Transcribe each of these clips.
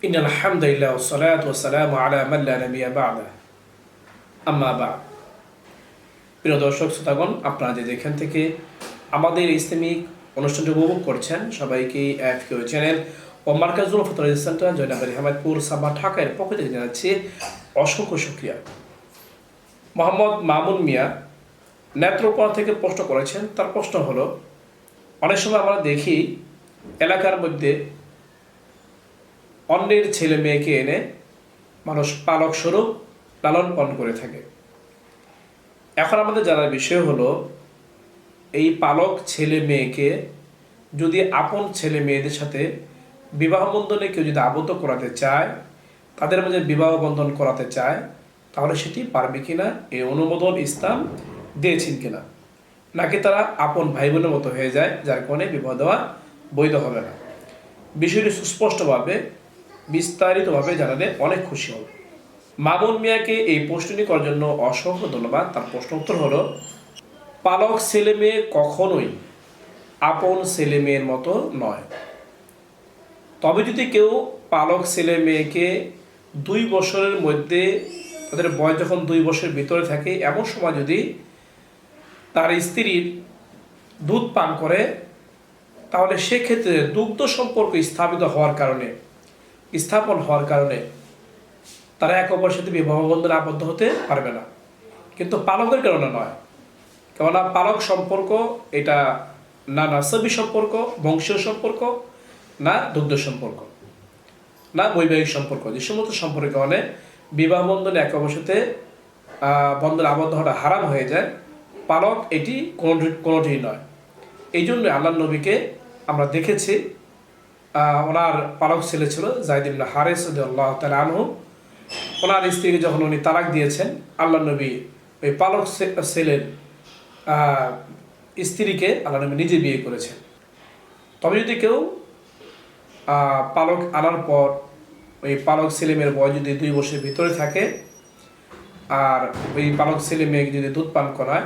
ইন্নাল হামদুলিল্লাহ ওয়াসসালাতু ওয়াসসালামু আলা মান লা নাবিয়্যা বা'দা আম্মা বা'দ। প্রিয় দর্শক শ্রোতাগণ, আপনারা যেখান থেকে আমাদের ইসলামিক অনুষ্ঠানটি উপভোগ করছেন, সবাইকে এফকিউ চ্যানেল ও মার্কাজুল ফতোয়া সেন্টার জয়নগর হেমায়তপুর সাবা ঢাকার পক্ষ থেকে জানাচ্ছি অসংখ্য শুকরিয়া। মোহাম্মদ মামুন মিয়া নেত্রকোনা থেকে প্রশ্ন করেছেন। তার প্রশ্ন হলো, অনেক সময় আমরা দেখি এলাকার মধ্যে অন্যের ছেলে মেয়েকে এনে মানুষ পালক স্বরূপ লালন পালন করে থাকে। এখন আমাদের জানার বিষয় হলো, এই পালক ছেলে মেয়েকে যদি আপন ছেলে মেয়েদের সাথে বিবাহ বন্ধনে কেউ যদি আবদ্ধ করাতে চায়, তাদের মাঝে বিবাহ বন্ধন করাতে চায়, তাহলে সেটি পারবে কিনা, এই অনুমোদন ইসলাম দিয়েছেন কিনা, নাকি তারা আপন ভাই বোনের মতো হয়ে যায়, যার কারণে বিবাহ দেওয়া বৈধ হবে না। বিষয়টি সুস্পষ্টভাবে বিস্তারিতভাবে জানালে অনেক খুশি হব। মামুন মিয়াকে এই প্রশ্নটি করার জন্য অসংখ্য ধন্যবাদ। তার প্রশ্ন উত্তর হলো, পালক ছেলে মেয়ে কখনোই আপন ছেলে মেয়ের মতো নয়। তবে যদি কেউ পালক ছেলে মেয়েকে 2 বছরের মধ্যে, তাদের বয়স যখন 2 বছরের ভিতরে থাকে, এমন সময় যদি তার স্ত্রীর দুধ পান করে, তাহলে সেক্ষেত্রে দুগ্ধ সম্পর্ক স্থাপন হওয়ার কারণে তারা একে অপরের সাথে বিবাহ বন্ধনে আবদ্ধ হতে পারবে না, কিন্তু পালকের কারণে নয়। কেননা পালক সম্পর্ক এটা না নাসবি সম্পর্ক, বংশীয় সম্পর্ক, না দুগ্ধ সম্পর্ক, না বৈবাহিক সম্পর্ক। যে সমস্ত সম্পর্কের কারণে বিবাহ বন্ধনে একে অপরের সাথে বন্ধনে আবদ্ধ হওয়াটা হারাম হয়ে যায়, পালক এটি কোনোটিই নয়। এই জন্য আল্লাহ নবীকে আমরা দেখেছি, ওনার পালক ছেলে ছিল যায়েদ ইবনে হারেস রাদিয়াল্লাহু তাআলা আনহু। ওনার স্ত্রীকে যখন উনি তালাক দিয়েছেন, আল্লাহ নবী ওই পালক ছেলের স্ত্রীকে আল্লাহ নবী নিজে বিয়ে করেছেন। তবে যদি কেউ পালক আনার পর ওই পালক ছেলে মেয়ের বয়স যদি 2 বছরের ভিতরে থাকে, আর ওই পালক ছেলে মেয়েকে যদি দুধ পান করায়,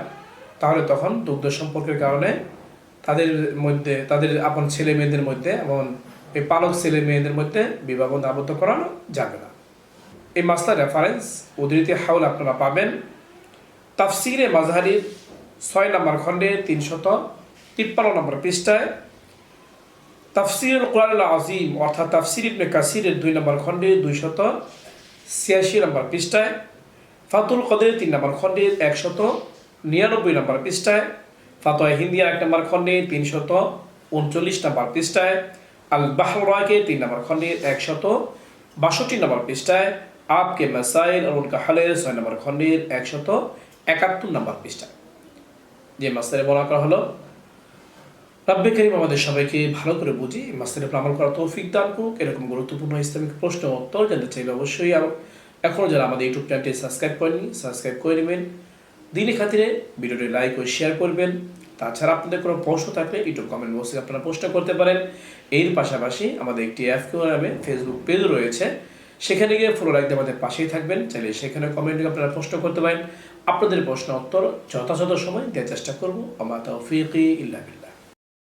তাহলে তখন দুগ্ধ সম্পর্কের কারণে তাদের আপন ছেলে মেয়েদের মধ্যে এবং এই পালক ছেলে মেয়েদের মধ্যে বিবাহ বন্ধনে আবদ্ধ করানো যাবে না। এই মাসলার রেফারেন্স উদ্ধৃতি হাউল আপনারা পাবেন তাফসিরে মাজহারির 6 নম্বর খণ্ডে 353 নম্বর পৃষ্ঠায়, তাফসিরুল কুরআনুল আযীম অর্থাৎ তাফসির ইবনে কাসিরের 2 নম্বর খণ্ডে 286 নম্বর পৃষ্ঠায়, ফাতুল কদির 3 নম্বর খণ্ডে 199 নম্বর পৃষ্ঠায়, ফাতোয়া হিন্দিয়া 1 নম্বর খণ্ডে 339 নম্বর পৃষ্ঠায়, আল বাহর রাকে 3 নম্বর খণ্ডে 162 নম্বর পৃষ্ঠায়, আপকে মাসাইল আর উনকা হালের 6 নম্বর খণ্ডের 171 নম্বর পৃষ্ঠায় যে মাসলায় বলা করা হলো। রব্বে কারীম আমাদের সবাইকে ভালো করে বুঝি মাসলার উপর আমল করার তৌফিক দান করুক। এরকম গুরুত্বপূর্ণ ইসলামিক প্রশ্ন উত্তর জানতে চাইলে অবশ্যই এখনও যারা আমাদের ইউটিউব চ্যানেলটি সাবস্ক্রাইব করেনি, সাবস্ক্রাইব করে নেবেন। দিনের খাতিরে ভিডিওটি লাইক ও শেয়ার করবেন। তাছাড়া আপনাদের কোনো প্রশ্ন থাকলে ইউটিউব কমেন্ট বক্সে আপনারা প্রশ্ন করতে পারেন। এর পাশাপাশি আমাদের একটি এফকিউ নামে ফেসবুক পেজ রয়েছে, সেখানে গিয়ে ফলো রাখতে আমাদের পাশেই থাকবেন। চাইলে সেখানে কমেন্টে আপনারা প্রশ্ন করতে পারেন। আপনাদের প্রশ্ন উত্তর যথাযথ সময় দেওয়ার চেষ্টা করব। আমা তাওফীকি ইল্লা বিল্লাহ।